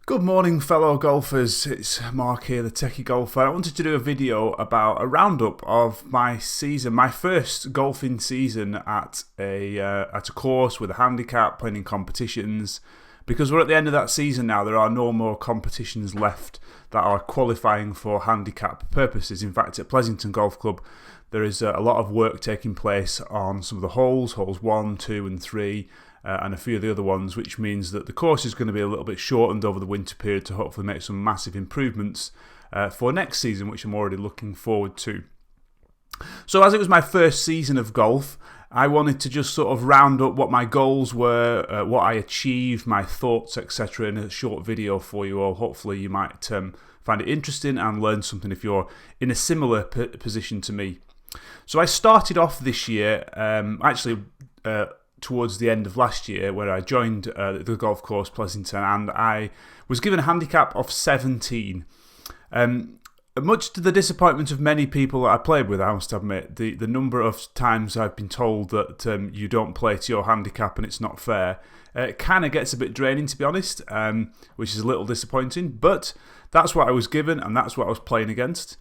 Good morning, fellow golfers. It's Mark here, the Techie Golfer. I wanted to do a video about a roundup of my season, my first golfing season at a course with a handicap, playing in competitions. Because we're at the end of that season now, there are no more competitions left that are qualifying for handicap purposes. In fact, at Pleasanton Golf Club, there is a lot of work taking place on some of the holes 1, 2 and 3, and a few of the other ones, which means that the course is going to be a little bit shortened over the winter period to hopefully make some massive improvements for next season, which I'm already looking forward to. So as it was my first season of golf, I wanted to just sort of round up what my goals were, what I achieved, my thoughts, etc. in a short video for you all. Hopefully you might find it interesting and learn something if you're in a similar position to me. So I started off this year, towards the end of last year, where I joined the golf course Pleasanton, and I was given a handicap of 17. Much to the disappointment of many people that I played with, I must admit, the number of times I've been told that you don't play to your handicap and it's not fair, it kind of gets a bit draining, to be honest, which is a little disappointing, but that's what I was given and that's what I was playing against.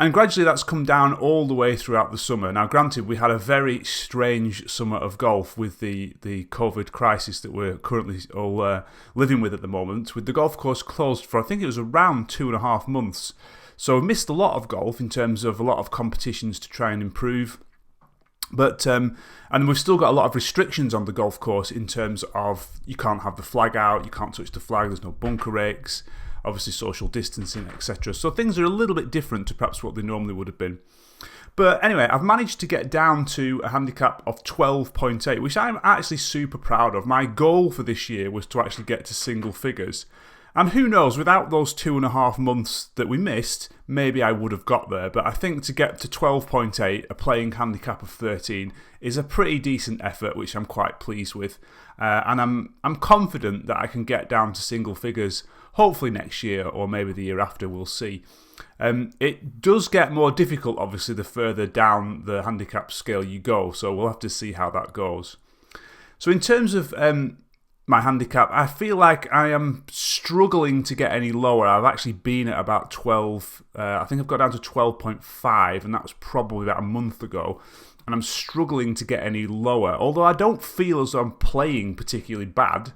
And gradually that's come down all the way throughout the summer. Now granted, we had a very strange summer of golf with the COVID crisis that we're currently all living with at the moment, with the golf course closed for I think it was around 2.5 months. So we missed a lot of golf in terms of a lot of competitions to try and improve. But and we've still got a lot of restrictions on the golf course in terms of you can't have the flag out, you can't touch the flag, there's no bunker rakes, obviously social distancing, etc. So things are a little bit different to perhaps what they normally would have been. But anyway, I've managed to get down to a handicap of 12.8, which I'm actually super proud of. My goal for this year was to actually get to single figures. And who knows, without those 2.5 months that we missed, maybe I would have got there. But I think to get to 12.8, a playing handicap of 13, is a pretty decent effort, which I'm quite pleased with. And I'm confident that I can get down to single figures, hopefully next year or maybe the year after, we'll see. It does get more difficult, obviously, the further down the handicap scale you go. So we'll have to see how that goes. So in terms of my handicap, I feel like I am struggling to get any lower. I've actually been at about 12, I think I've got down to 12.5, and that was probably about a month ago, and I'm struggling to get any lower. Although I don't feel as though I'm playing particularly bad,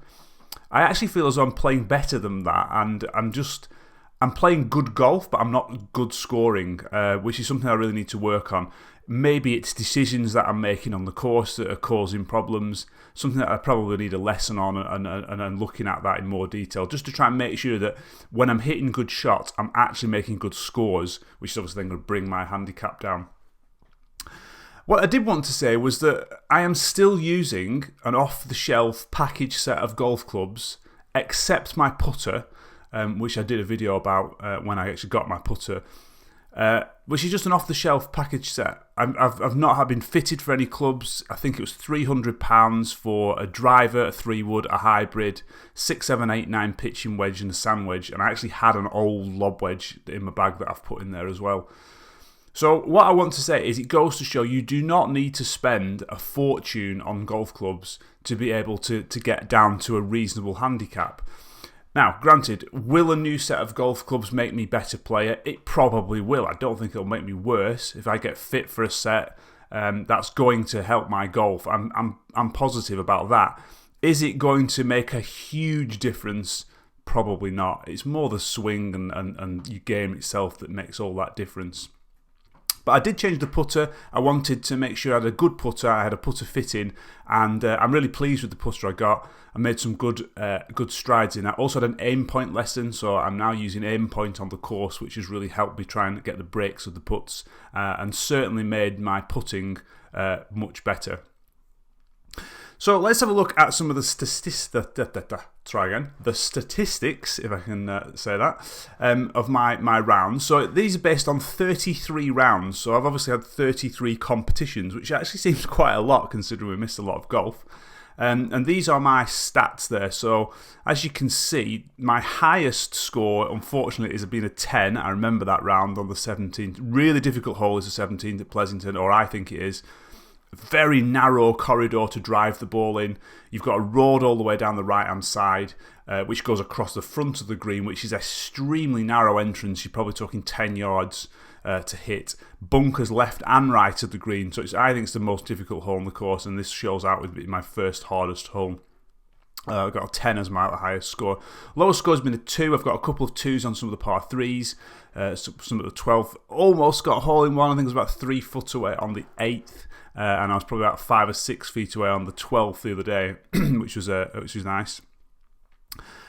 I actually feel as though I'm playing better than that, and I'm playing good golf, but I'm not good scoring, which is something I really need to work on. Maybe it's decisions that I'm making on the course that are causing problems, something that I probably need a lesson on and looking at that in more detail, just to try and make sure that when I'm hitting good shots, I'm actually making good scores, which is obviously then going to bring my handicap down. What I did want to say was that I am still using an off-the-shelf package set of golf clubs, except my putter, which I did a video about when I actually got my putter, which is just an off-the-shelf package set. I've not been fitted for any clubs. I think it was £300 for a driver, a 3-wood, a hybrid, 6, 7, 8, 9 pitching wedge and a sand wedge, and I actually had an old lob wedge in my bag that I've put in there as well. So what I want to say is it goes to show you do not need to spend a fortune on golf clubs to be able to get down to a reasonable handicap. Now, granted, will a new set of golf clubs make me a better player? It probably will. I don't think it'll make me worse. If I get fit for a set, that's going to help my golf. I'm positive about that. Is it going to make a huge difference? Probably not. It's more the swing and your game itself that makes all that difference. But I did change the putter. I wanted to make sure I had a good putter. I had a putter fitting, and I'm really pleased with the putter I got. I made some good strides in that. Also had an aim point lesson, so I'm now using aim point on the course, which has really helped me try and get the breaks of the putts, and certainly made my putting much better. So let's have a look at some of the statistics, if I can say that, of my rounds. So these are based on 33 rounds. So I've obviously had 33 competitions, which actually seems quite a lot considering we missed a lot of golf. And these are my stats there. So as you can see, my highest score, unfortunately, has been a 10. I remember that round on the 17th. Really difficult hole is the 17th at Pleasanton, or I think it is. Very narrow corridor to drive the ball in. You've got a road all the way down the right-hand side. which goes across the front of the green, which is extremely narrow entrance. You're probably talking 10 yards to hit. Bunkers left and right of the green, so I think it's the most difficult hole in the course, and this shows out with my first hardest hole. I've got a 10 as my highest score. Lowest score has been a 2. I've got a couple of 2s on some of the par 3s. Some of the 12. Almost got a hole in one. I think it was about 3 foot away on the 8th. And I was probably about 5 or 6 feet away on the 12th the other day, which was nice.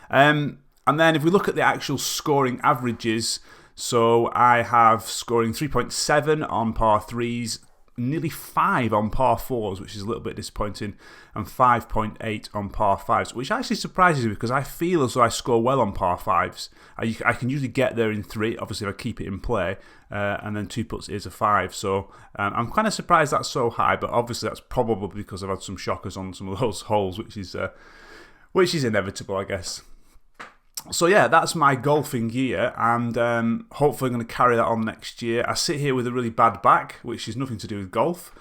And then if we look at the actual scoring averages, so I have scoring 3.7 on par 3s, nearly 5 on par 4s, which is a little bit disappointing, and 5.8 on par 5s, which actually surprises me because I feel as though I score well on par 5s. I can usually get there in 3, obviously if I keep it in play, and then 2 putts is a 5. So I'm kind of surprised that's so high, but obviously that's probably because I've had some shockers on some of those holes, which is inevitable, I guess. So yeah, that's my golfing year, and hopefully I'm going to carry that on next year. I sit here with a really bad back, which is nothing to do with golf,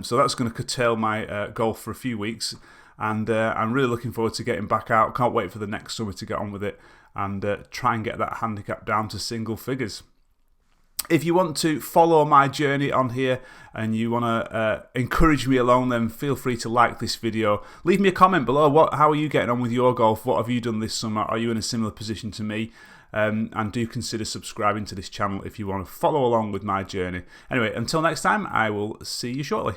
so that's going to curtail my golf for a few weeks, and I'm really looking forward to getting back out. Can't wait for the next summer to get on with it and try and get that handicap down to single figures. If you want to follow my journey on here and you want to encourage me along, then feel free to like this video. Leave me a comment below. How are you getting on with your golf? What have you done this summer? Are you in a similar position to me? And do consider subscribing to this channel if you want to follow along with my journey. Anyway, until next time, I will see you shortly.